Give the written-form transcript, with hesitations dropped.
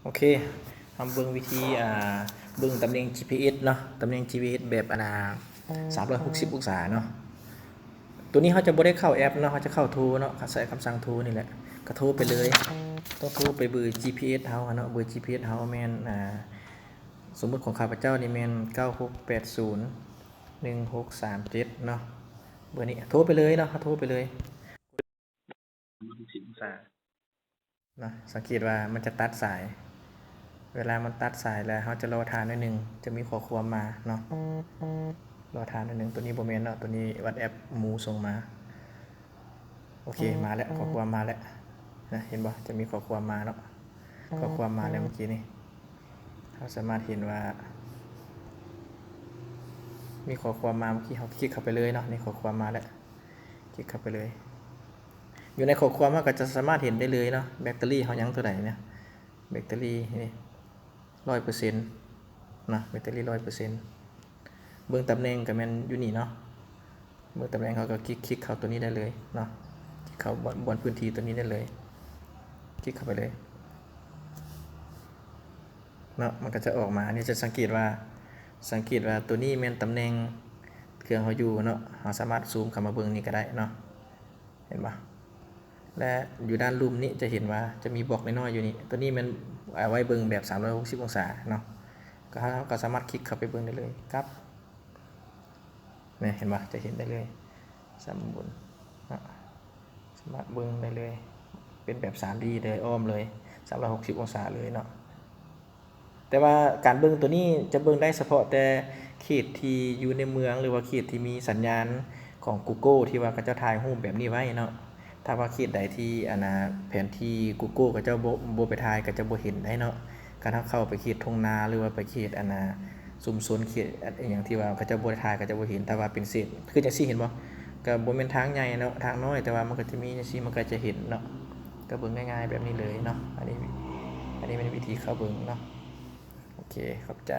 โอเคทำเบิ่งวิธีเบิ่งตำแหน่ง GPS เนาะตำแหน่ง GPS แบบ360 องศาเนาะตัวนี้เขาจะบ่ได้เข้าแอปเนาะเขาจะเข้าโทรเนาะใส่คำสั่งโทรนี่แหละก็โทรไปเลยต้องโทรไปเบอร์ GPS เฮาเนาะเบอร์ GPS เฮาแม่นสมมุติของข้าพเจ้านี่แม่น96801637เนาะเบอร์นี้โทรไปเลยเนาะโทรไปเลย360 องศานะสังเกตว่ามันจะตัดสายเวลามันตัดสายแล้วเขาจะรอทานนิดนึงจะมีข้อความมาเนาะรอทานนิดนึงตัวนี้โบเมนเนาะตัวนี้วัดแอปมูส่งมาโอเคมาแล้วข้อความมาแล้วนะเห็นบ่จะมีข้อความมาเนาะข้อความมาแล้วเมื่อกี้นี่เราสามารถเห็นว่ามีข้อความมาเมื่อกี้เขาคลิกเข้าไปเลยเนาะนี่ข้อความมาแล้วคลิกเข้าไปเลยอยู่ในข้อความก็จะสามารถเห็นได้เลยเนาะแบตเตอรี่เขายังตัวไหนเนี่ยแบตเตอรี่นี่100%นะแบตเตอรี่100%เบื้องตำแหน่งกับแมนอยู่นี่เนาะเบื้องตำแหน่งเขาก็คลิกเข้าตัวนี้ได้เลยเนาะคลิกเข้าบนพื้นที่ตัวนี้ได้เลยคลิกเข้าไปเลยเนาะมันก็จะออกมานี่จะสังเกตว่าตัวนี้แมนตำแหน่งเครื่องเขาอยู่เนาะเราสามารถซูมเข้ามาเบื้องนี้ก็ได้เนาะเห็นปะและอยู่ด้านลุ่มนี้จะเห็นว่าจะมีบล็อกน้อยๆอยู่นี่ตัวนี้มันเอาไว้เบิ่งแบบ360 องศาเนาะก็สามารถคลิกเข้าไปเบิ่งได้เลยครับเนี่ยเห็นปะจะเห็นได้เลยสามบนสามารถเบิ่งได้เลยเป็นแบบ 3D เลยอ้อมเลย360 องศาเลยเนาะแต่ว่าการเบิ่งตัวนี้จะเบิ่งได้เฉพาะแต่เขตที่อยู่ในเมืองหรือว่าเขตที่มีสัญญาณของ Google ที่ว่าเขาจะถ่ายรูปแบบนี้ไว้เนาะถ้าว่าเขตใดที่แผนที่ Google ก็จะบ่ไปถ่ายก็จะบ่เห็นได้เนาะการเข้าไปเขตทุ่งนาหรือว่าไปเขตชุมชนเขตอย่างที่ว่าเขาจะบ่ได้ถ่ายก็จะบ่เห็นแต่ว่าเป็นเศษคือจังซี่เห็นบ่ก็บ่แม่นทางใหญ่เนาะทางน้อยแต่ว่ามันก็จะมีจังซี่มันก็จะเห็นเนาะก็เบิ่งง่ายๆแบบนี้เลยเนาะอันนี้เป็นวิธีเข้าเบิ่งเนาะโอเคขอบใจ